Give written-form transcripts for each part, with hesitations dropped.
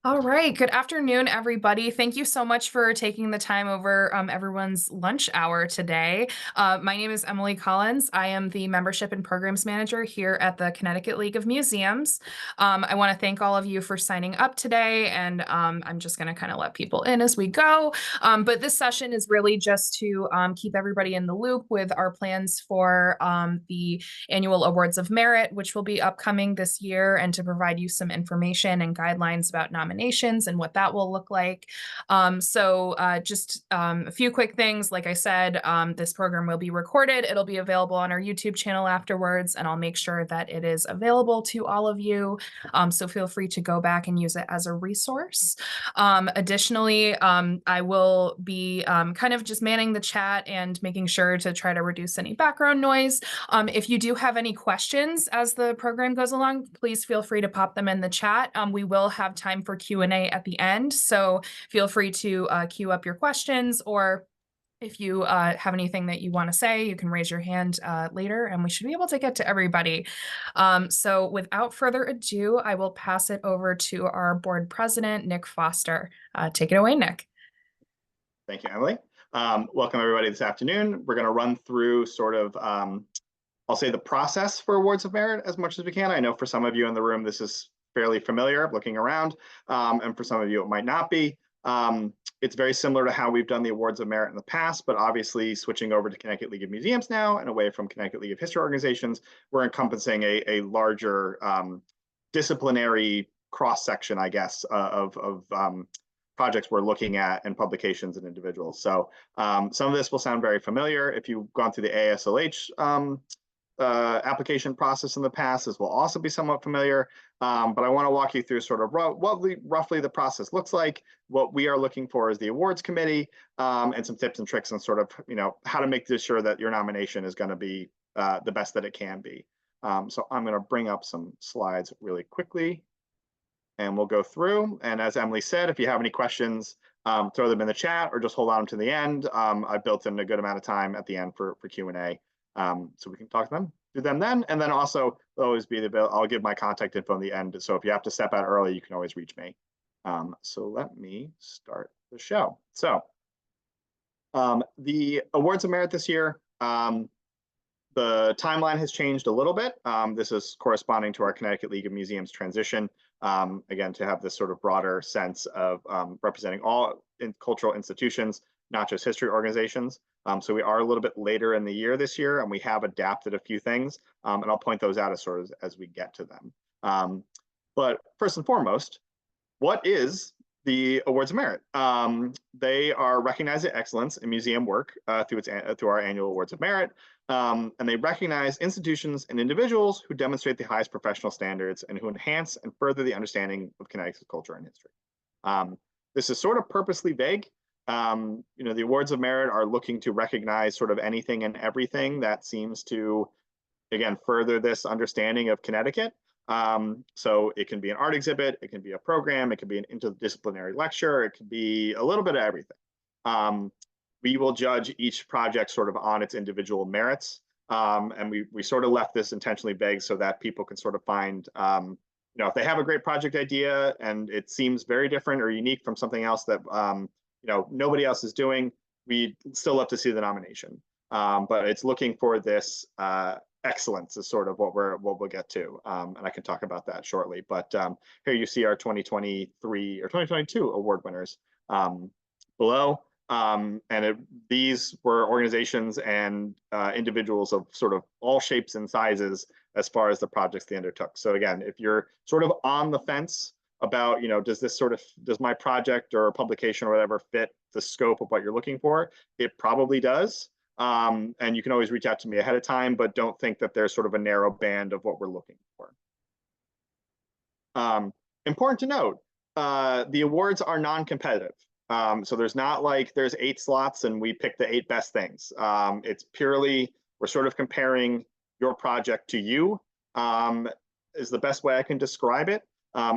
All right. Good afternoon, everybody. Thank you so much for taking the time over everyone's lunch hour today. My name is Emily Collins. I am the Membership and Programs Manager here at the Connecticut League of Museums. I want to thank all of you for signing up today, and I'm just going to kind of let people in as we go. But this session is really just to keep everybody in the loop with our plans for the annual Awards of Merit, which will be upcoming this year, and to provide you some information and guidelines about nominations and what that will look like. Just a few quick things. Like I said, this program will be recorded. It'll be available on our YouTube channel afterwards, and I'll make sure that it is available to all of you. So feel free to go back and use it as a resource. Additionally, I will be kind of just manning the chat and making sure to try to reduce any background noise. If you do have any questions as the program goes along, please feel free to pop them in the chat. We will have time for Q&A at the end, so feel free to queue up your questions, or if you have anything that you want to say, you can raise your hand later, and we should be able to get to everybody. So without further ado, I will pass it over to our board president, Nick Foster. Take it away, Nick. Thank you, Emily. Welcome everybody this afternoon. We're going to run through sort of, I'll say, the process for Awards of Merit as much as we can. I know for some of you in the room, this is fairly familiar looking around, and for some of you, it might not be. It's very similar to how we've done the Awards of Merit in the past, but obviously switching over to Connecticut League of Museums now and away from Connecticut League of History organizations, we're encompassing a larger disciplinary cross-section, I guess, of projects we're looking at and publications and individuals. So some of this will sound very familiar. If you've gone through the ASLH application process in the past, this will also be somewhat familiar. But I want to walk you through sort of what roughly the process looks like. What we are looking for is the awards committee, and some tips and tricks on sort of, how to make sure that your nomination is going to be the best that it can be. So I'm going to bring up some slides really quickly, and we'll go through. And as Emily said, if you have any questions, throw them in the chat or just hold on to the end. I've built in a good amount of time at the end for Q&A, so we can talk to them then. And then also always be I'll give my contact info in the end. So if you have to step out early, you can always reach me. So let me start the show. So the Awards of Merit this year, the timeline has changed a little bit. This is corresponding to our Connecticut League of Museums transition. Again, to have this sort of broader sense of representing all cultural institutions, not just history organizations. So we are a little bit later in the year this year, and we have adapted a few things, and I'll point those out as we get to them. But first and foremost, what is the Awards of Merit? They are recognizing excellence in museum work through our annual Awards of Merit. And they recognize institutions and individuals who demonstrate the highest professional standards and who enhance and further the understanding of Connecticut's culture and history. This is sort of purposely vague. The Awards of Merit are looking to recognize sort of anything and everything that seems to, again, further this understanding of Connecticut. So it can be an art exhibit, it can be a program, it can be an interdisciplinary lecture, it could be a little bit of everything. We will judge each project sort of on its individual merits. And we sort of left this intentionally vague so that people can sort of find, if they have a great project idea and it seems very different or unique from something else that, nobody else is doing, we still love to see the nomination. But it's looking for this excellence is sort of what we'll get to. And I can talk about that shortly. But here you see our 2023 or 2022 award winners below. These were organizations and individuals of sort of all shapes and sizes as far as the projects they undertook. So again, if you're sort of on the fence about, does my project or publication or whatever fit the scope of what you're looking for, it probably does. And you can always reach out to me ahead of time, but don't think that there's sort of a narrow band of what we're looking for. Important to note, the awards are non-competitive. So there's not like there's 8 slots and we pick the 8 best things. It's purely, we're sort of comparing your project to you, is the best way I can describe it.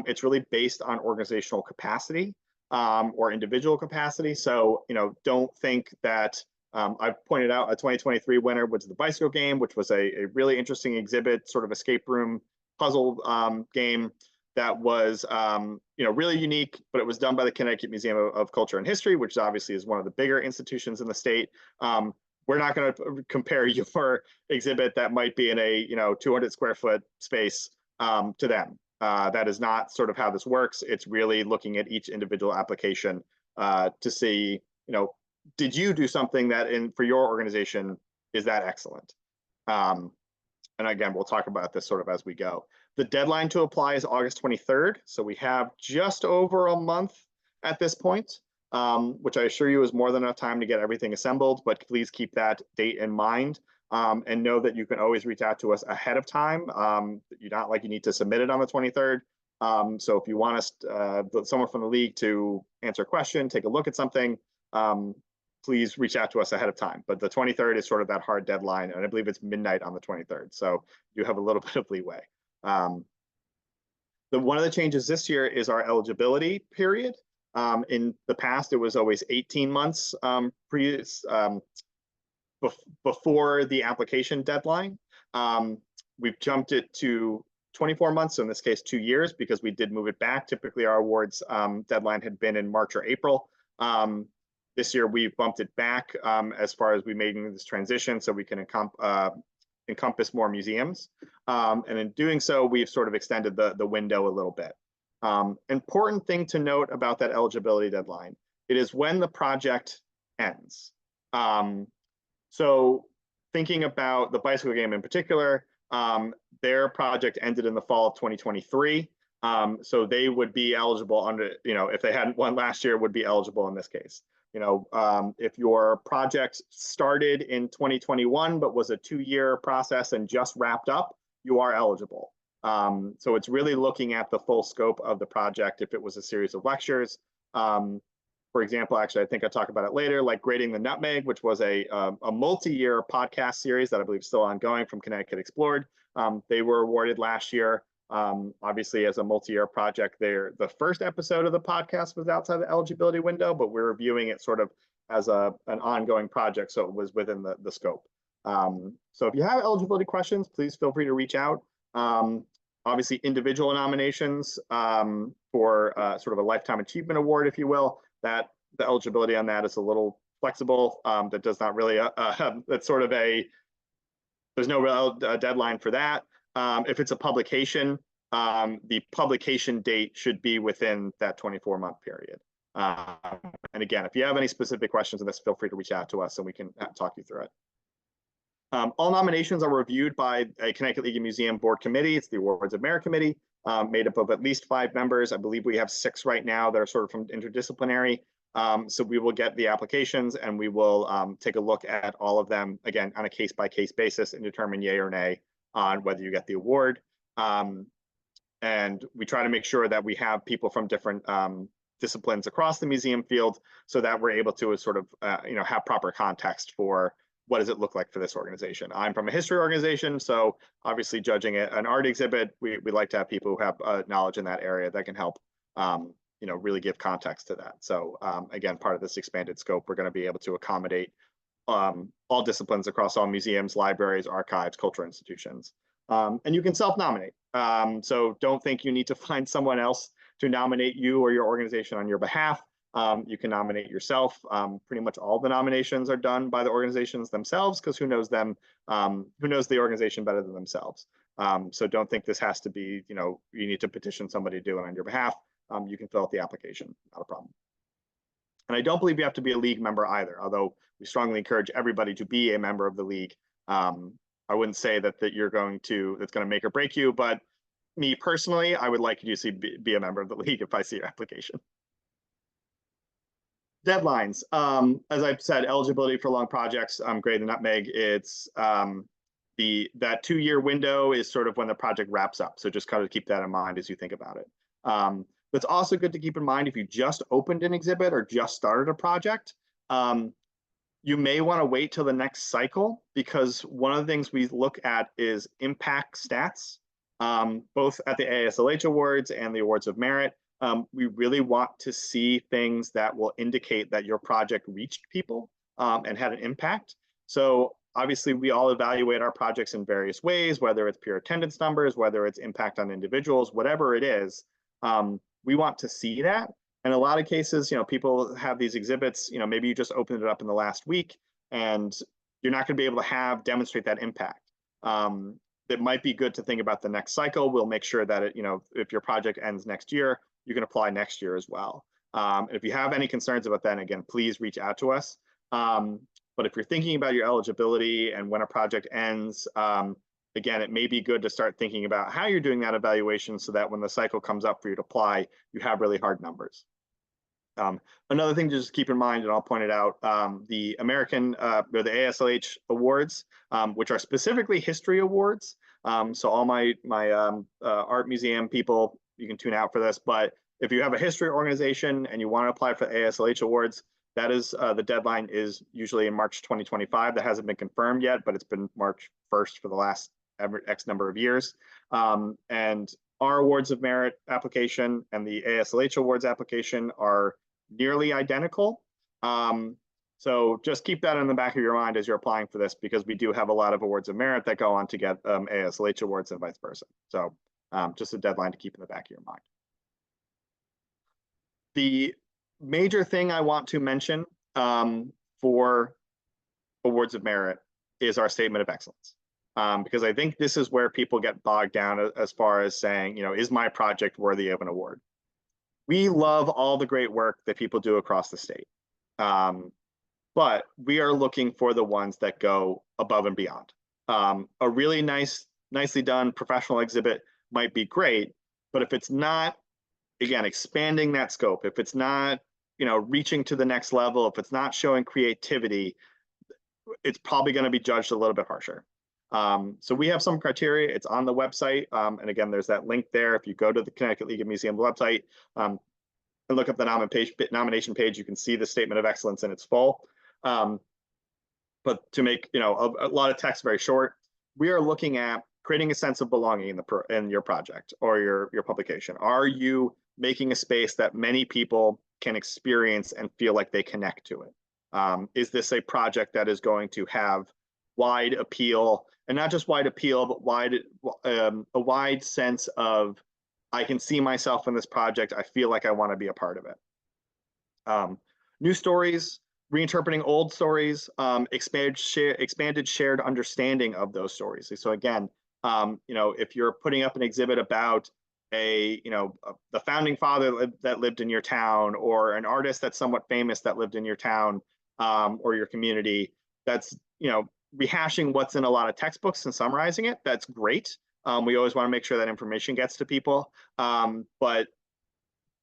It's really based on organizational capacity or individual capacity. So, don't think that I've pointed out a 2023 winner was the bicycle game, which was a really interesting exhibit, sort of escape room puzzle game. that was really unique, but it was done by the Connecticut Museum of Culture and History, which obviously is one of the bigger institutions in the state. We're not going to compare your exhibit that might be in a 200 square foot space to them. That is not sort of how this works. It's really looking at each individual application to see, did you do something that for your organization is that excellent? And again, we'll talk about this sort of as we go. The deadline to apply is August 23rd. So we have just over a month at this point, which I assure you is more than enough time to get everything assembled, but please keep that date in mind. And know that you can always reach out to us ahead of time. You're not like you need to submit it on the 23rd. So if you want us, someone from the league to answer a question, take a look at something, please reach out to us ahead of time. But the 23rd is sort of that hard deadline, and I believe it's midnight on the 23rd. So you have a little bit of leeway. One of the changes this year is our eligibility period. In the past, it was always 18 months before the application deadline. We've jumped it to 24 months, so in this case, 2 years, because we did move it back. Typically, our awards deadline had been in March or April. This year, we've bumped it back as far as we made this transition so we can encompass more museums. And in doing so, we've sort of extended the window a little bit. Important thing to note about that eligibility deadline, it is when the project ends. So thinking about the bicycle game in particular, their project ended in the fall of 2023. So they would be eligible under, if they hadn't won last year, would be eligible in this case. If your project started in 2021, but was a 2-year process and just wrapped up, you are eligible. So it's really looking at the full scope of the project. If it was a series of lectures, for example, actually, I think I'll talk about it later, like Grading the Nutmeg, which was a multi-year podcast series that I believe is still ongoing from Connecticut Explored. They were awarded last year. Obviously, as a multi-year project, the first episode of the podcast was outside the eligibility window, but we're reviewing it sort of as an ongoing project, so it was within the scope. So if you have eligibility questions, please feel free to reach out. Obviously, individual nominations for sort of a Lifetime Achievement Award, if you will, that the eligibility on that is a little flexible. That does not really, that's sort of there's no real deadline for that. If it's a publication, the publication date should be within that 24-month period. And again, if you have any specific questions on this, feel free to reach out to us and we can talk you through it. All nominations are reviewed by a Connecticut League and Museum Board Committee. It's the Awards of Merit Committee, made up of at least 5 members. I believe we have 6 right now that are sort of from interdisciplinary. So we will get the applications and we will take a look at all of them, again, on a case-by-case basis and determine yay or nay on whether you get the award. And we try to make sure that we have people from different disciplines across the museum field so that we're able to sort of have proper context for what does it look like for this organization. I'm from a history organization, so obviously judging an art exhibit, we like to have people who have knowledge in that area that can help really give context to that. So again, part of this expanded scope, we're going to be able to accommodate all disciplines across all museums, libraries, archives, cultural institutions. And you can self-nominate. So don't think you need to find someone else to nominate you or your organization on your behalf. You can nominate yourself. Pretty much all the nominations are done by the organizations themselves because who knows them, who knows the organization better than themselves. So don't think this has to be, you need to petition somebody to do it on your behalf. You can fill out the application, not a problem. And I don't believe you have to be a league member either, although we strongly encourage everybody to be a member of the league. I wouldn't say that that's going to make or break you, but me personally, I would like you to be a member of the league if I see your application. Deadlines. As I've said, eligibility for long projects, Grade the Nutmeg, it's that 2-year window is sort of when the project wraps up. So just kind of keep that in mind as you think about it. That's also good to keep in mind if you just opened an exhibit or just started a project. You may want to wait till the next cycle because one of the things we look at is impact stats, both at the ASLH Awards and the Awards of Merit. We really want to see things that will indicate that your project reached people and had an impact. So obviously we all evaluate our projects in various ways, whether it's pure attendance numbers, whether it's impact on individuals, whatever it is. We want to see that. In a lot of cases, people have these exhibits, maybe you just opened it up in the last week and you're not going to be able to demonstrate that impact. It might be good to think about the next cycle. We'll make sure that if your project ends next year, you can apply next year as well. If you have any concerns about that, again, please reach out to us. But if you're thinking about your eligibility and when a project ends, again, it may be good to start thinking about how you're doing that evaluation so that when the cycle comes up for you to apply, you have really hard numbers. Another thing to just keep in mind, and I'll point it out, the American or the ASLH awards, which are specifically history awards. So all my art museum people, you can tune out for this, but if you have a history organization and you want to apply for the ASLH awards, that is the deadline is usually in March 2025. That hasn't been confirmed yet, but it's been March 1st for the last X number of years. And our awards of merit application and the ASLH awards application are nearly identical. So just keep that in the back of your mind as you're applying for this, because we do have a lot of awards of merit that go on to get ASLH awards and vice versa. So just a deadline to keep in the back of your mind. The major thing I want to mention for awards of merit is our statement of excellence. Because I think this is where people get bogged down as far as saying, is my project worthy of an award? We love all the great work that people do across the state. But we are looking for the ones that go above and beyond. A really nicely done professional exhibit might be great, but if it's not, again, expanding that scope, if it's not, reaching to the next level, if it's not showing creativity, it's probably going to be judged a little bit harsher. So we have some criteria. It's on the website. And again, there's that link there. If you go to the Connecticut League of Museums website and look up the nomination page, you can see the statement of excellence in its full. But to make a lot of text very short, we are looking at creating a sense of belonging in your project or your publication. Are you making a space that many people can experience and feel like they connect to it? Is this a project that is going to have wide appeal, and not just wide appeal, but a wide sense of, I can see myself in this project. I feel like I want to be a part of it. New stories, reinterpreting old stories, expanded shared understanding of those stories. So again, if you're putting up an exhibit about the founding father that lived in your town, or an artist that's somewhat famous that lived in your town or your community, that's rehashing what's in a lot of textbooks and summarizing it, that's great. We always want to make sure that information gets to people. But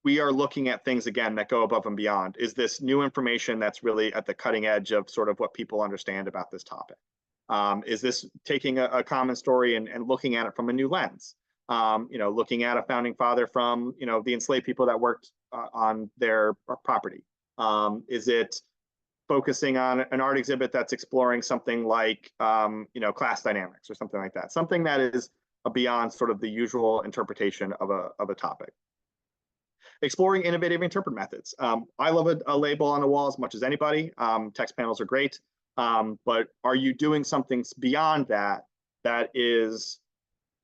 we are looking at things, again, that go above and beyond. Is this new information that's really at the cutting edge of sort of what people understand about this topic? Is this taking a common story and looking at it from a new lens? Looking at a founding father from, the enslaved people that worked on their property? Is it focusing on an art exhibit that's exploring something like, class dynamics or something like that? Something that is beyond sort of the usual interpretation of a topic. Exploring innovative interpret methods. I love a label on the wall as much as anybody. Text panels are great. But are you doing something beyond that is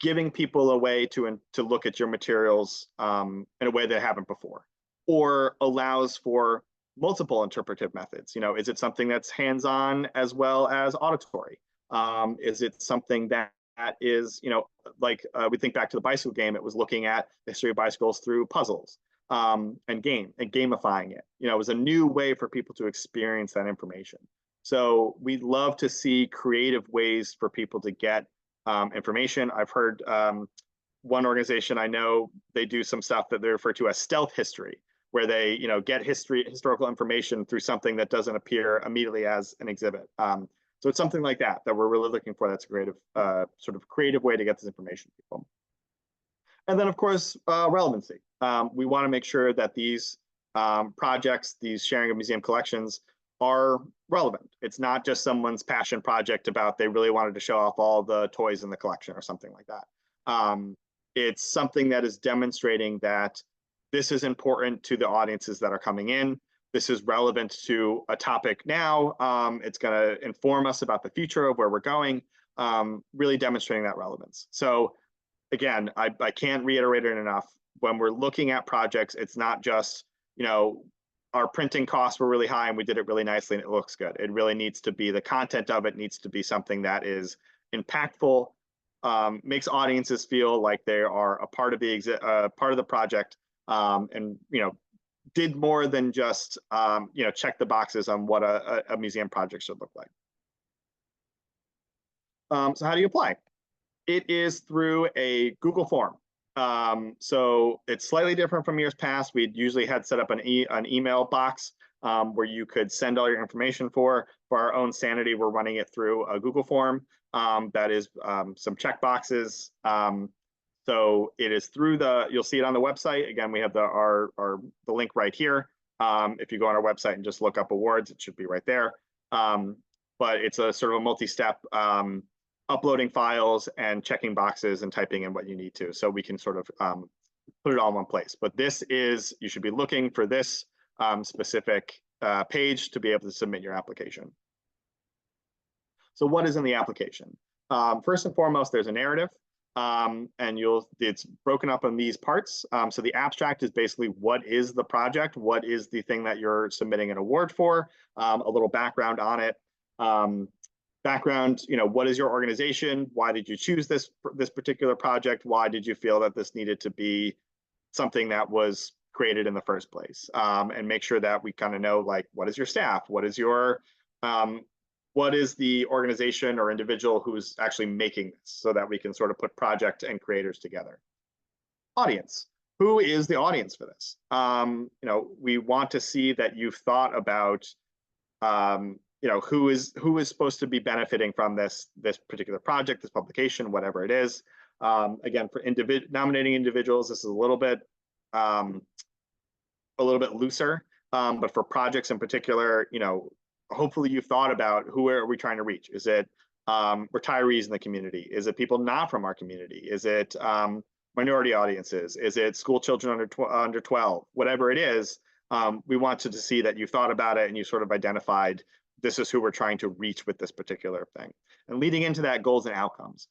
giving people a way to look at your materials in a way they haven't before, or allows for multiple interpretive methods? Is it something that's hands-on as well as auditory? Is it something that is, we think back to the bicycle game, it was looking at the history of bicycles through puzzles and gamifying it. It was a new way for people to experience that information. So we'd love to see creative ways for people to get information. I've heard one organization I know, they do some stuff that they refer to as stealth history, where they get historical information through something that doesn't appear immediately as an exhibit. So it's something like that we're really looking for. That's a creative, sort of creative way to get this information to people. And then, of course, relevancy. We want to make sure that these projects, these sharing of museum collections, are relevant. It's not just someone's passion project about they really wanted to show off all the toys in the collection or something like that. It's something that is demonstrating that this is important to the audiences that are coming in. this is relevant to a topic now. It's going to inform us about the future of where we're going, really demonstrating that relevance. So again, I can't reiterate it enough. When we're looking at projects, it's not just, our printing costs were really high and we did it really nicely and it looks good. It really needs to be, the content of it needs to be something that is impactful, makes audiences feel like they are a part of the project, and did more than just check the boxes on what a museum project should look like. So how do you apply? It is through a Google form. So it's slightly different from years past. We'd usually had set up an email box where you could send all your information for our own sanity. We're running it through a Google form that is some check boxes. So it is through you'll see it on the website. Again, we have the link right here. If you go on our website and just look up awards, it should be right there. But it's a sort of a multi-step uploading files and checking boxes and typing in what you need to, so we can sort of put it all in one place. But you should be looking for this specific page to be able to submit your application. So what is in the application? First and foremost, there's a narrative, and it's broken up in these parts. So the abstract is basically what is the project, what is the thing that you're submitting an award for, a little background on it. Background, what is your organization? Why did you choose this particular project? Why did you feel that this needed to be something that was created in the first place? And make sure that we kind of know, like, what is your staff? What is the organization or individual who's actually making this, so that we can sort of put project and creators together. Audience. Who is the audience for this? We want to see that you've thought about who is supposed to be benefiting from this particular project, this publication, whatever it is. Again, for nominating individuals, this is a little bit looser, but for projects in particular, hopefully you've thought about who are we trying to reach. Is it retirees in the community? Is it people not from our community? Is it minority audiences? Is it school children under 12? Whatever it is, we wanted to see that you thought about it and you sort of identified, this is who we're trying to reach with this particular thing. And leading into that, goals and outcomes.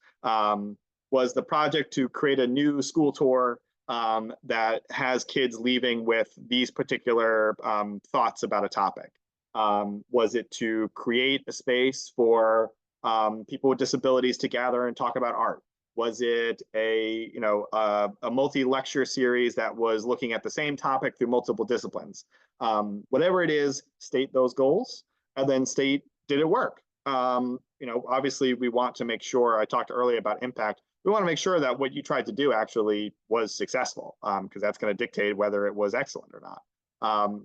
Was the project to create a new school tour that has kids leaving with these particular thoughts about a topic? Was it to create a space for people with disabilities to gather and talk about art? Was it a multi-lecture series that was looking at the same topic through multiple disciplines? Whatever it is, state those goals. And then state, did it work? Obviously we want to make sure, I talked earlier about impact. We want to make sure that what you tried to do actually was successful, because that's going to dictate whether it was excellent or not.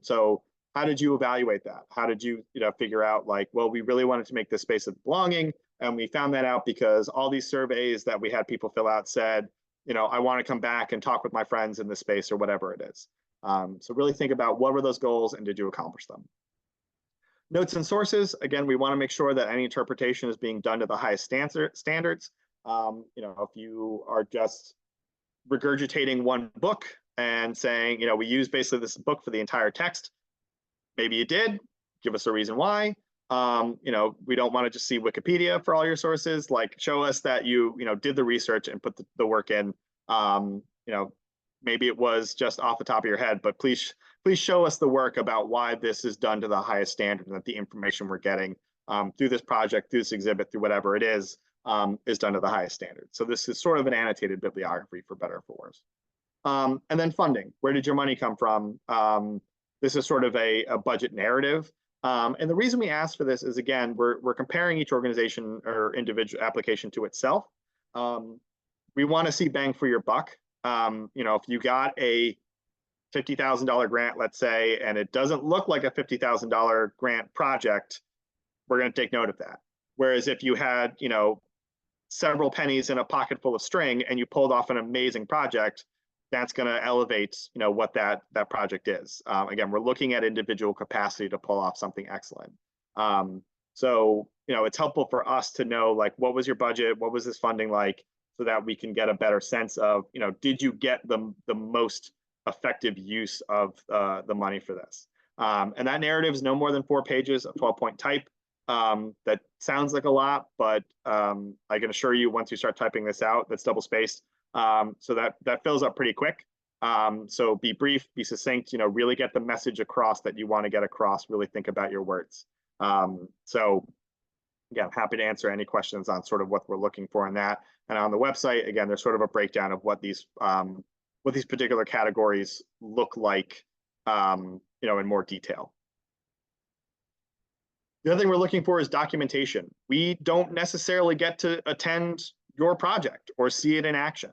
So how did you evaluate that? How did you, figure out, like, well, we really wanted to make this space of belonging, and we found that out because all these surveys that we had people fill out said, I want to come back and talk with my friends in this space, or whatever it is. So really think about, what were those goals and did you accomplish them? Notes and sources. Again, we want to make sure that any interpretation is being done to the highest standards. If you are just regurgitating one book and saying, we use basically this book for the entire text, maybe you did, give us a reason why. We don't want to just see Wikipedia for all your sources. Like, show us that you did the research and put the work in. Maybe it was just off the top of your head, but please show us the work about why this is done to the highest standard, and that the information we're getting through this project, through this exhibit, through whatever it is done to the highest standard. So this is sort of an annotated bibliography, for better or for worse. And then funding. Where did your money come from? This is sort of a budget narrative. And the reason we ask for this is, again, we're comparing each organization or individual application to itself. We want to see bang for your buck. If you got a $50,000 grant, let's say, and it doesn't look like a $50,000 grant project, we're going to take note of that. Whereas if you had, several pennies in a pocket full of string and you pulled off an amazing project, that's going to elevate, what that project is. Again, we're looking at individual capacity to pull off something excellent. So, it's helpful for us to know, like, what was your budget? What was this funding like? So that we can get a better sense of, did you get the most effective use of the money for this? And that narrative is no more than 4 pages of 12-point type. That sounds like a lot, but I can assure you once you start typing this out, that's double spaced. So that fills up pretty quick. So be brief, be succinct, really get the message across that you want to get across, really think about your words. So again, happy to answer any questions on sort of what we're looking for in that. And on the website, again, there's sort of a breakdown of what these particular categories look like, in more detail. The other thing we're looking for is documentation. We don't necessarily get to attend your project or see it in action.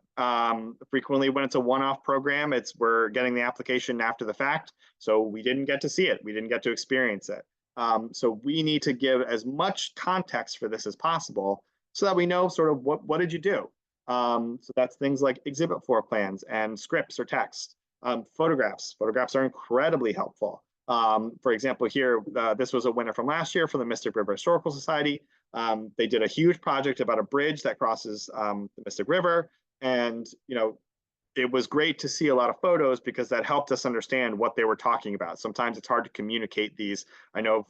Frequently when it's a one-off program, we're getting the application after the fact. So we didn't get to see it. We didn't get to experience it. So we need to give as much context for this as possible so that we know sort of what did you do? So that's things like exhibit floor plans and scripts or text. Photographs. Photographs are incredibly helpful. For example, here, this was a winner from last year for the Mystic River Historical Society. They did a huge project about a bridge that crosses the Mystic River. And, it was great to see a lot of photos because that helped us understand what they were talking about. Sometimes it's hard to communicate these. I know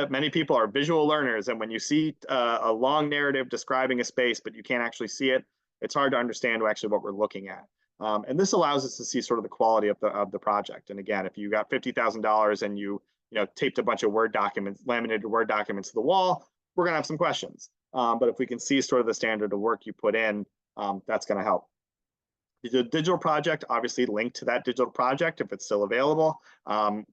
many people are visual learners, and when you see a long narrative describing a space, but you can't actually see it, it's hard to understand actually what we're looking at. And this allows us to see sort of the quality of the project. And again, if you got $50,000 and you taped a bunch of Word documents, laminated Word documents to the wall, we're going to have some questions. But if we can see sort of the standard of work you put in, that's going to help. The digital project, obviously linked to that digital project if it's still available.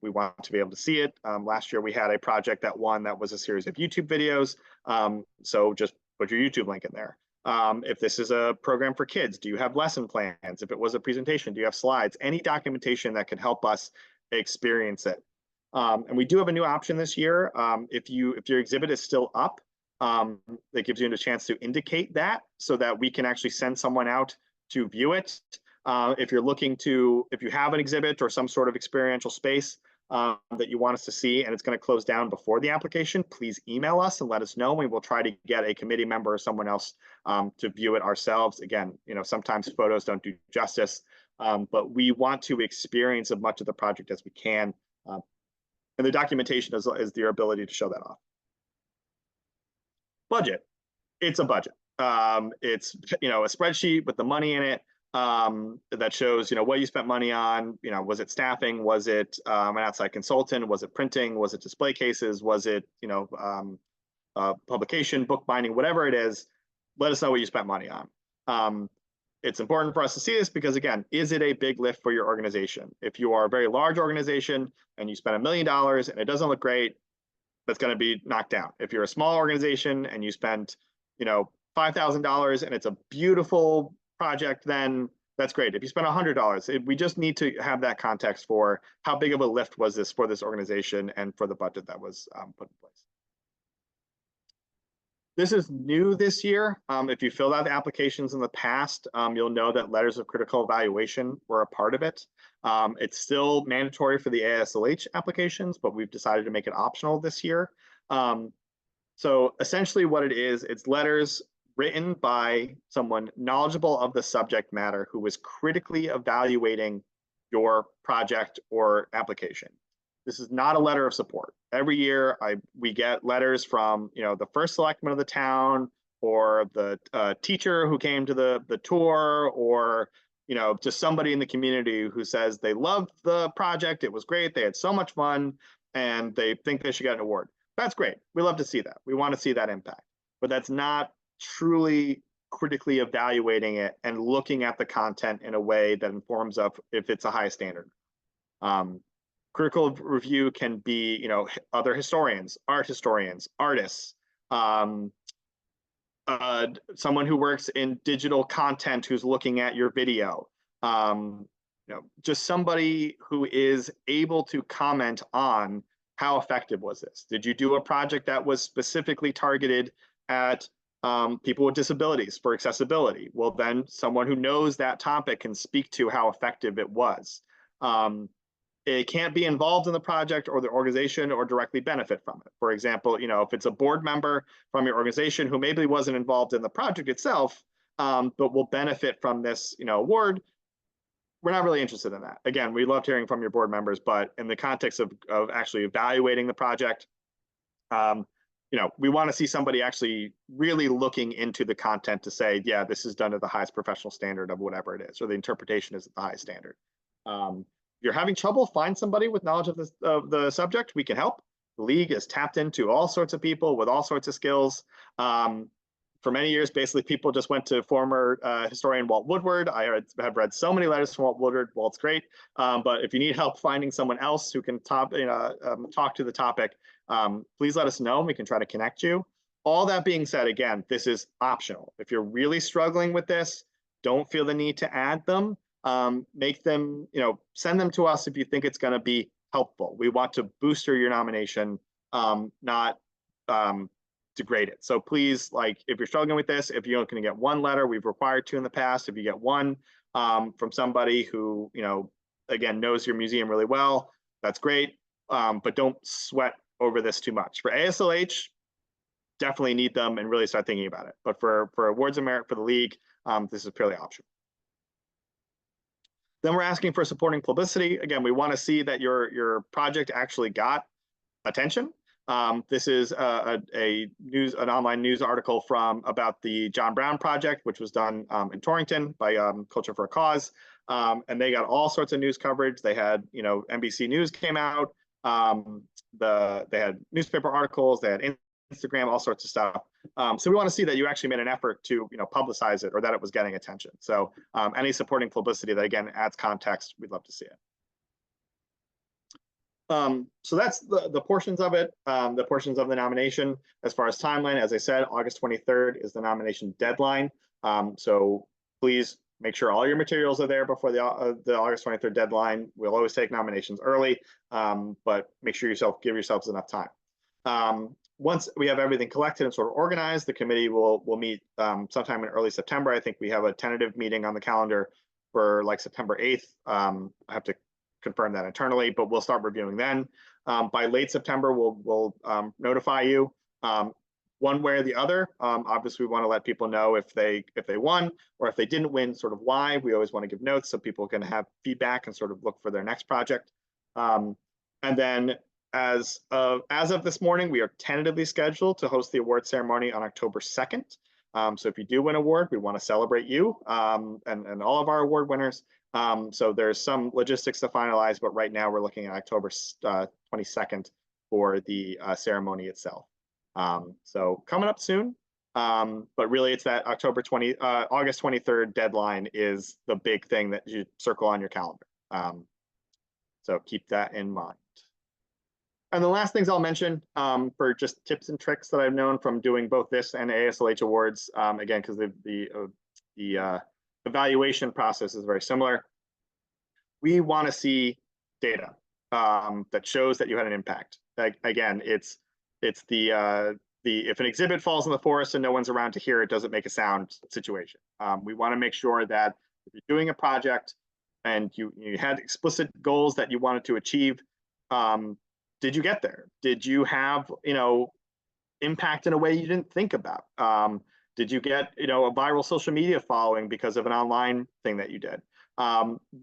We want to be able to see it. Last year we had a project that won that was a series of YouTube videos. So just put your YouTube link in there. If this is a program for kids, do you have lesson plans? If it was a presentation, do you have slides? Any documentation that can help us experience it. And we do have a new option this year. If your exhibit is still up, that gives you a chance to indicate that so that we can actually send someone out to view it. If you have an exhibit or some sort of experiential space that you want us to see and it's going to close down before the application, please email us and let us know. We will try to get a committee member or someone else to view it ourselves. Again, sometimes photos don't do justice, but we want to experience as much of the project as we can. And the documentation is your ability to show that off. Budget. It's a budget. It's a spreadsheet with the money in it that shows what you spent money on. Was it staffing? Was it an outside consultant? Was it printing? Was it display cases? Was it publication, book binding, whatever it is? Let us know what you spent money on. It's important for us to see this because, again, is it a big lift for your organization? If you are a very large organization and you spend $1 million and it doesn't look great, that's going to be knocked down. If you're a small organization and you spend $5,000 and it's a beautiful project, then that's great. If you spend $100, we just need to have that context for how big of a lift was this for this organization and for the budget that was put in place. This is new this year. If you filled out the applications in the past, you'll know that letters of critical evaluation were a part of it. It's still mandatory for the ASLH applications, but we've decided to make it optional this year. So essentially what it is, it's letters written by someone knowledgeable of the subject matter who is critically evaluating your project or application. This is not a letter of support. Every year we get letters from the first selectman of the town or the teacher who came to the tour or just somebody in the community who says they loved the project, it was great, they had so much fun, and they think they should get an award. That's great. We love to see that. We want to see that impact. But that's not truly critically evaluating it and looking at the content in a way that informs of if it's a high standard. Critical review can be, other historians, art historians, artists, someone who works in digital content who's looking at your video, just somebody who is able to comment on how effective was this? Did you do a project that was specifically targeted at people with disabilities for accessibility? Well, then someone who knows that topic can speak to how effective it was. It can't be involved in the project or the organization or directly benefit from it. For example, if it's a board member from your organization who maybe wasn't involved in the project itself, but will benefit from this, award, we're not really interested in that. Again, we loved hearing from your board members, but in the context of actually evaluating the project, we want to see somebody actually really looking into the content to say, yeah, this is done at the highest professional standard of whatever it is, or the interpretation is at the highest standard. If you're having trouble, find somebody with knowledge of the subject. We can help. The league is tapped into all sorts of people with all sorts of skills. For many years, basically, people just went to former historian Walt Woodward. I have read so many letters from Walt Woodward. Walt's great. But if you need help finding someone else who can talk to the topic, please let us know. We can try to connect you. All that being said, again, this is optional. If you're really struggling with this, don't feel the need to add them. Make them, send them to us if you think it's going to be helpful. We want to booster your nomination, not degrade it. So please, if you're struggling with this, if you're going to get one letter, we've required 2 in the past. If you get one from somebody who, again, knows your museum really well, that's great. But don't sweat over this too much. For ASLH, definitely need them and really start thinking about it. But for awards of merit for the league, this is purely optional. Then we're asking for supporting publicity. Again, we want to see that your project actually got attention. This is an online news article about the John Brown project, which was done in Torrington by Culture for a Cause, and they got all sorts of news coverage. They had, NBC News came out. They had newspaper articles. They had Instagram, all sorts of stuff. So we want to see that you actually made an effort to, publicize it, or that it was getting attention. So any supporting publicity that, again, adds context, we'd love to see it. So that's the portions of it, the portions of the nomination. As far as timeline, as I said, August 23rd is the nomination deadline. So please make sure all your materials are there before the August 23rd deadline. We'll always take nominations early, but make sure give yourselves enough time. Once we have everything collected and sort of organized, the committee will meet sometime in early September. I think we have a tentative meeting on the calendar for September 8th. I have to confirm that internally, but we'll start reviewing then. By late September, we'll notify you one way or the other. Obviously, we want to let people know if they won, or if they didn't win, sort of why. We always want to give notes so people can have feedback and sort of look for their next project. And then as of this morning, we are tentatively scheduled to host the award ceremony on October 2nd. So if you do win an award, we want to celebrate you and all of our award winners. So there's some logistics to finalize, but right now we're looking at October 22nd for the ceremony itself. So coming up soon, but really it's that August 23rd deadline is the big thing that you circle on your calendar. So keep that in mind. And the last things I'll mention for just tips and tricks that I've known from doing both this and ASLH awards, again, because the evaluation process is very similar. We want to see data that shows that you had an impact. Again, it's the if an exhibit falls in the forest and no one's around to hear it, doesn't make a sound situation. We want to make sure that if you're doing a project and you had explicit goals that you wanted to achieve, did you get there? Did you have impact in a way you didn't think about? Did you get a viral social media following because of an online thing that you did?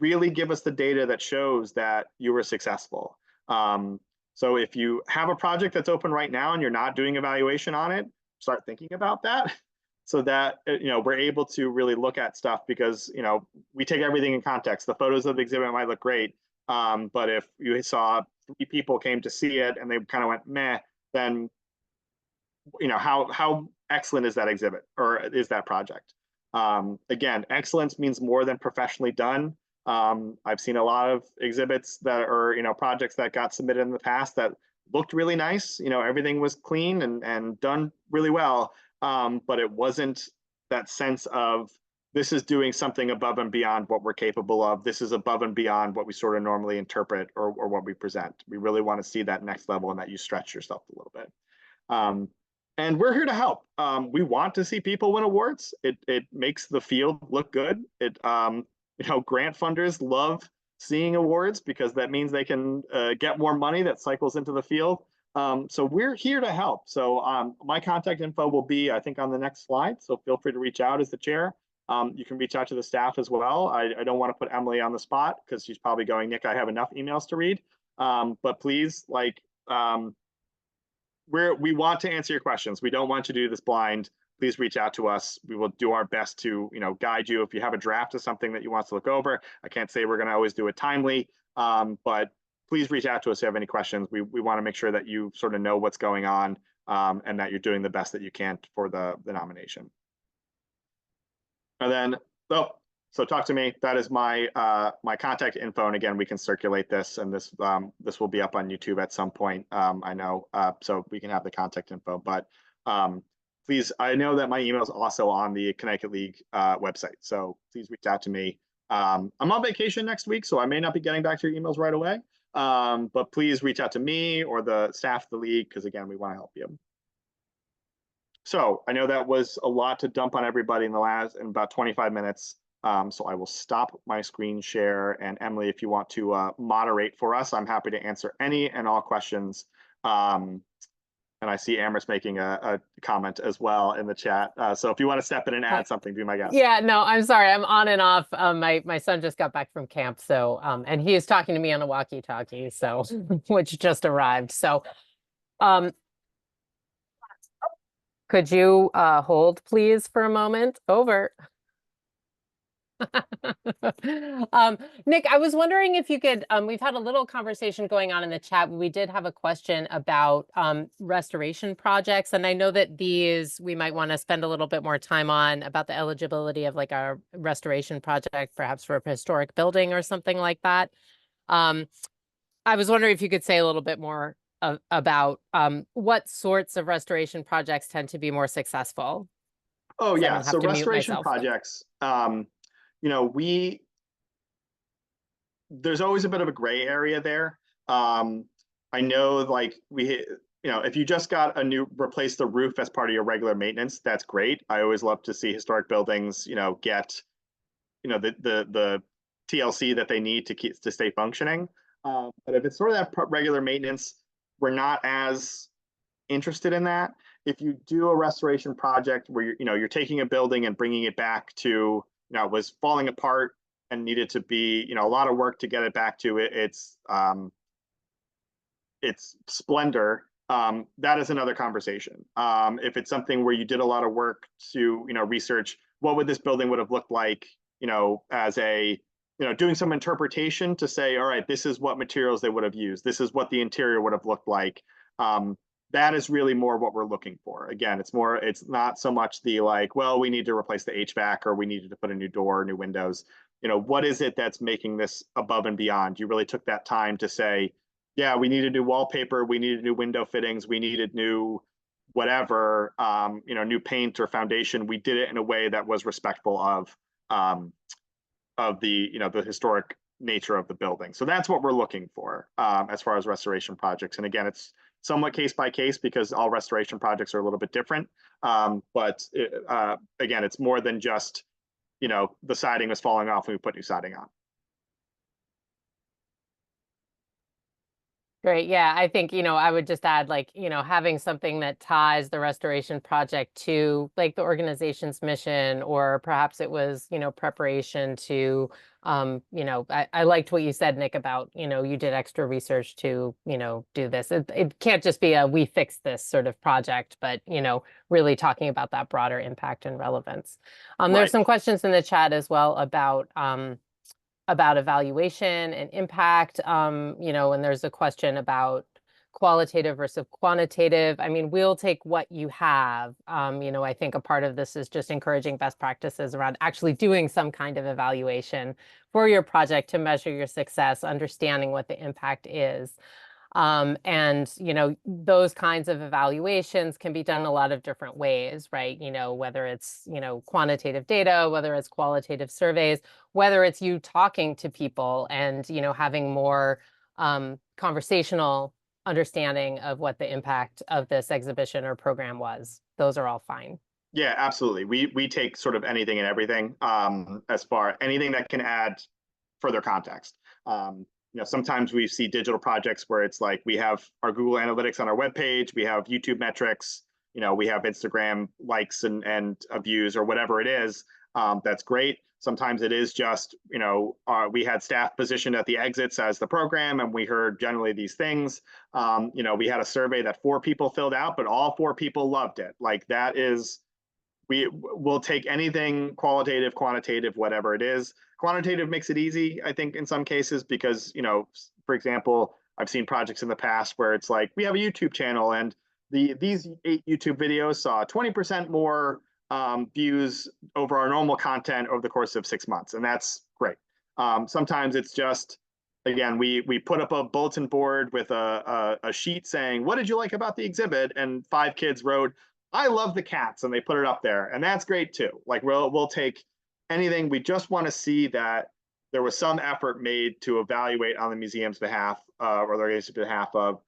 Really give us the data that shows that you were successful. So if you have a project that's open right now and you're not doing evaluation on it, start thinking about that, so that we're able to really look at stuff, because we take everything in context. The photos of the exhibit might look great, but if you saw 3 people came to see it and they kind of went meh, then how excellent is that exhibit, or is that project? Again, excellence means more than professionally done. I've seen a lot of exhibits that are projects that got submitted in the past that looked really nice. Everything was clean and done really well, but it wasn't that sense of, this is doing something above and beyond what we're capable of. This is above and beyond what we sort of normally interpret or what we present. We really want to see that next level and that you stretch yourself a little bit. And we're here to help. We want to see people win awards. It makes the field look good. Grant funders love seeing awards, because that means they can get more money that cycles into the field. So we're here to help. So my contact info will be, I think, on the next slide. So feel free to reach out as the chair. You can reach out to the staff as well. I don't want to put Emily on the spot because she's probably going, Nick, I have enough emails to read. But please, like, we want to answer your questions. We don't want to do this blind. Please reach out to us. We will do our best to, guide you. If you have a draft of something that you want to look over, I can't say we're going to always do it timely, but please reach out to us if you have any questions. We want to make sure that you sort of know what's going on, and that you're doing the best that you can for the nomination. And then, so talk to me. That is my my contact info, and again, we can circulate this, and this will be up on YouTube at some point. I know, so we can have the contact info. But please, I know that my email is also on the Connecticut League website, so please reach out to me. I'm on vacation next week, so I may not be getting back to your emails right away. But please reach out to me or the staff of the league, because again, we want to help you. So I know that was a lot to dump on everybody in about 25 minutes. So I will stop my screen share. And Emily, if you want to moderate for us, I'm happy to answer any and all questions. And I see Amherst making a comment as well in the chat. So if you want to step in and add something, be my guest. Yeah, no, I'm sorry. I'm on and off. My son just got back from camp. So, and he is talking to me on a walkie-talkie, so, which just arrived. So, could you hold, please, for a moment? Over. Nick, I was wondering if you could, we've had a little conversation going on in the chat. We did have a question about restoration projects. And I know that these we might want to spend a little bit more time on, about the eligibility of like a restoration project, perhaps for a historic building or something like that. I was wondering if you could say a little bit more about what sorts of restoration projects tend to be more successful. Oh yeah, so restoration projects, there's always a bit of a gray area there. I know, like, if you just got replace the roof as part of your regular maintenance, that's great. I always love to see historic buildings, get, the TLC that they need to stay functioning. But if it's sort of that regular maintenance, we're not as interested in that. If you do a restoration project where you're taking a building and bringing it back to, it was falling apart and needed to be, a lot of work to get it back to its splendor, that is another conversation. If it's something where you did a lot of work to, research what would this building would have looked like, as a, doing some interpretation to say, all right, this is what materials they would have used. This is what the interior would have looked like. That is really more what we're looking for. Again, it's not so much the like, well, we need to replace the HVAC or we needed to put a new door, new windows. What is it that's making this above and beyond? You really took that time to say, yeah, we needed new wallpaper, we needed new window fittings, we needed new whatever, new paint or foundation. We did it in a way that was respectful of the, the historic nature of the building. So that's what we're looking for as far as restoration projects. And again, it's somewhat case by case because all restoration projects are a little bit different. But again, it's more than just, the siding was falling off and we put new siding on. Great. Yeah, I think, I would just add, like, having something that ties the restoration project to like the organization's mission, or perhaps it was, preparation to, I liked what you said, Nick, about, you did extra research to, do this. It can't just be a we fixed this sort of project, but, really talking about that broader impact and relevance. There's some questions in the chat as well about evaluation and impact, and there's a question about qualitative versus quantitative. I mean, we'll take what you have. I think a part of this is just encouraging best practices around actually doing some kind of evaluation for your project to measure your success, understanding what the impact is. And, those kinds of evaluations can be done a lot of different ways, right? Whether it's, quantitative data, whether it's qualitative surveys, whether it's you talking to people and, having more conversational understanding of what the impact of this exhibition or program was. Those are all fine. Yeah, absolutely. We take sort of anything and everything, as far anything that can add further context. Sometimes we see digital projects where it's like we have our Google Analytics on our webpage, we have YouTube metrics, we have Instagram likes and views or whatever it is. That's great. Sometimes it is just, we had staff positioned at the exits as the program, and we heard generally these things. We had a survey that 4 people filled out, but all 4 people loved it. Like that is, will take anything qualitative, quantitative, whatever it is. Quantitative makes it easy, I think, in some cases, because, for example, I've seen projects in the past where it's like, we have a YouTube channel and these 8 YouTube videos saw 20% more views over our normal content over the course of 6 months. And that's great. Sometimes it's just, again, we put up a bulletin board with a sheet saying, what did you like about the exhibit? And 5 kids wrote, I love the cats, and they put it up there. And that's great too. Like we'll take anything. We just want to see that there was some effort made to evaluate on the museum's behalf or the organization's behalf of,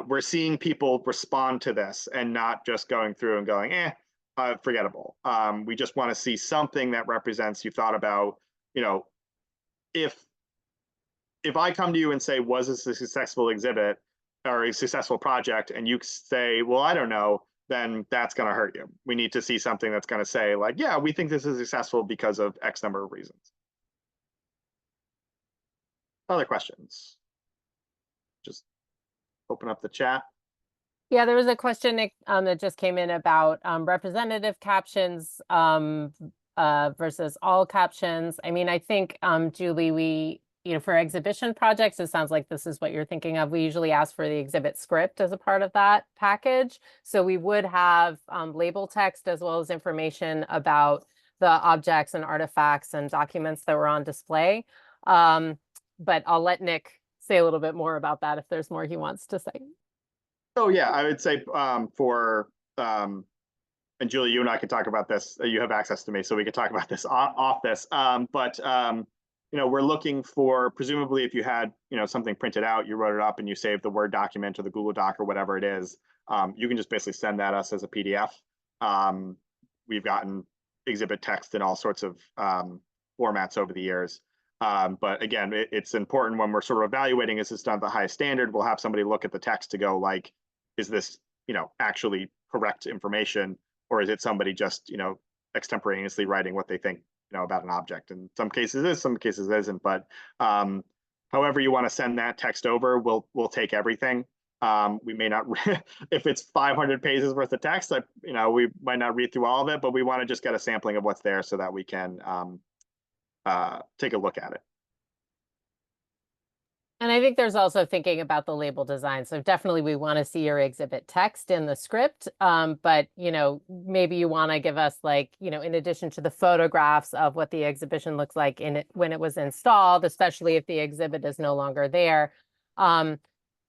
we're seeing people respond to this and not just going through and going, forgettable. We just want to see something that represents you thought about, if I come to you and say, was this a successful exhibit or a successful project? And you say, well, I don't know, then that's going to hurt you. We need to see something that's going to say like, yeah, we think this is successful because of X number of reasons. Other questions? Just open up the chat. Yeah, there was a question, Nick, that just came in about representative captions versus all captions. I mean, I think, Julie, for exhibition projects, it sounds like this is what you're thinking of. We usually ask for the exhibit script as a part of that package. So we would have label text as well as information about the objects and artifacts and documents that were on display. But I'll let Nick say a little bit more about that if there's more he wants to say. Oh yeah, I would say and Julie, you and I could talk about this. You have access to me, so we could talk about this off this. We're looking for, presumably if you had, something printed out, you wrote it up and you saved the Word document or the Google Doc or whatever it is, you can just basically send that us as a PDF. We've gotten exhibit text in all sorts of formats over the years. But again, it's important when we're sort of evaluating, is this done at the highest standard? We'll have somebody look at the text to go like, is this, actually correct information? Or is it somebody just, extemporaneously writing what they think, about an object? In some cases it is, some cases it isn't. But however you want to send that text over, we'll take everything. We may not, if it's 500 pages worth of text, we might not read through all of it, but we want to just get a sampling of what's there so that we can take a look at it. And I think there's also thinking about the label design. So definitely we want to see your exhibit text in the script. But, maybe you want to give us like, in addition to the photographs of what the exhibition looks like when it was installed, especially if the exhibit is no longer there,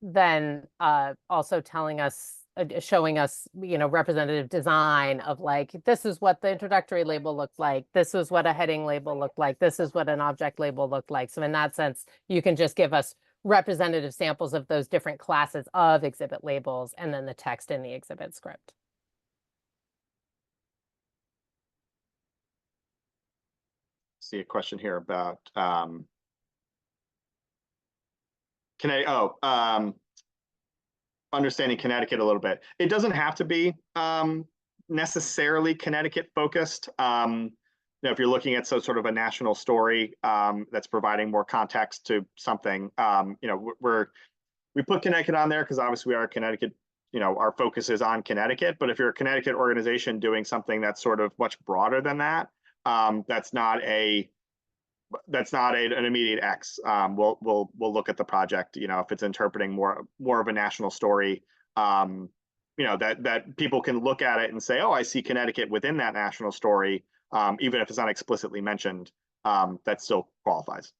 then also telling us, showing us, representative design of like, this is what the introductory label looked like. This is what a heading label looked like. This is what an object label looked like. So in that sense, you can just give us representative samples of those different classes of exhibit labels and then the text in the exhibit script. See a question here about understanding Connecticut a little bit. It doesn't have to be necessarily Connecticut focused. If you're looking at sort of a national story that's providing more context to something, we put Connecticut on there because obviously we are Connecticut. Our focus is on Connecticut. But if you're a Connecticut organization doing something that's sort of much broader than that, that's not an immediate X. We'll look at the project. If it's interpreting more of a national story, that people can look at it and say, oh, I see Connecticut within that national story, even if it's not explicitly mentioned. That still qualifies.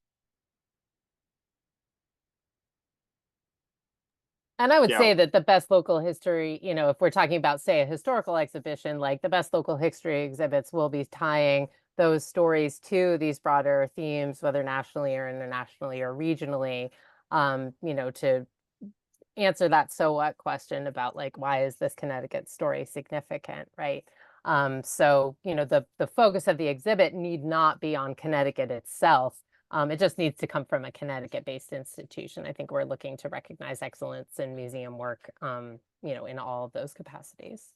And I would say that the best local history, if we're talking about, say, a historical exhibition, like the best local history exhibits will be tying those stories to these broader themes, whether nationally or internationally or regionally, to answer that so what question about like, why is this Connecticut story significant, right? So, the focus of the exhibit need not be on Connecticut itself. It just needs to come from a Connecticut-based institution. I think we're looking to recognize excellence in museum work, in all of those capacities.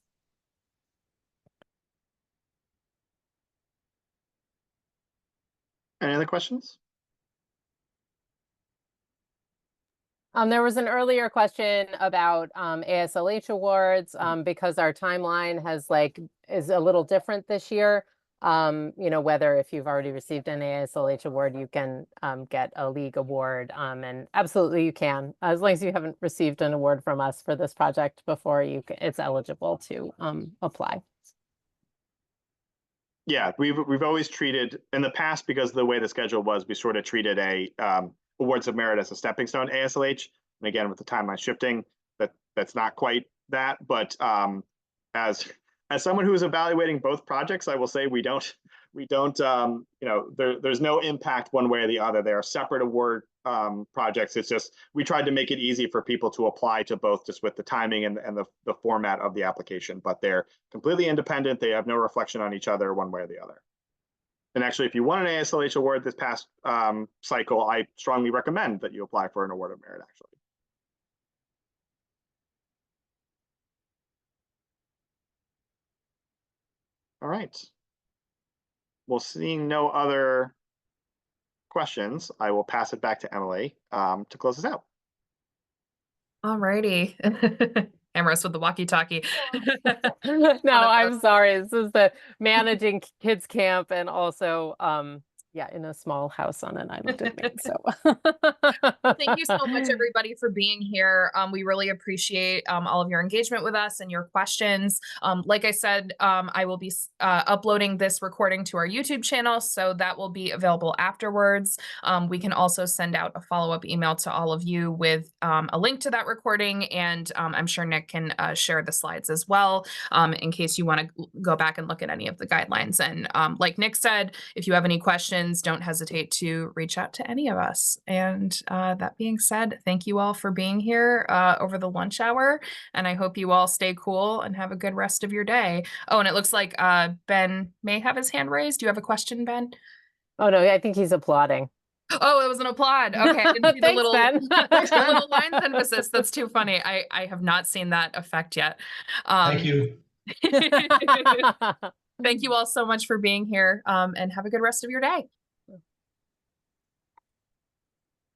Any other questions? There was an earlier question about ASLH awards because our timeline is a little different this year. Whether if you've already received an ASLH award, you can get a league award, and absolutely you can, as long as you haven't received an award from us for this project before, it's eligible to apply. Yeah, we've always treated in the past, because of the way the schedule was, we sort of treated awards of merit as a stepping stone ASLH. And again, with the timeline shifting, that's not quite that. But as someone who is evaluating both projects, I will say we don't there's no impact one way or the other. They are separate award projects. It's just we tried to make it easy for people to apply to both, just with the timing and the format of the application. But they're completely independent. They have no reflection on each other one way or the other. And actually, if you want an ASLH award this past cycle, I strongly recommend that you apply for an award of merit, actually. All right. Well, seeing no other questions, I will pass it back to Emily to close this out. All righty. Amorous with the walkie-talkie. No, I'm sorry. This is the managing kids camp and also in a small house on an island in Maine. So thank you so much, everybody, for being here. We really appreciate all of your engagement with us and your questions. Like I said, I will be uploading this recording to our YouTube channel, so that will be available afterwards. We can also send out a follow-up email to all of you with a link to that recording, and I'm sure Nick can share the slides as well, in case you want to go back and look at any of the guidelines. And like Nick said, if you have any questions, don't hesitate to reach out to any of us. And that being said, thank you all for being here over the lunch hour. And I hope you all stay cool and have a good rest of your day. Oh, and it looks like Ben may have his hand raised. Do you have a question, Ben? Oh, no, I think he's applauding. Oh, it was an applaud. Okay, I didn't see the Thanks, little, Ben. little lines emphasis. That's too funny. I have not seen that effect yet. Thank you. Thank you all so much for being here, and have a good rest of your day.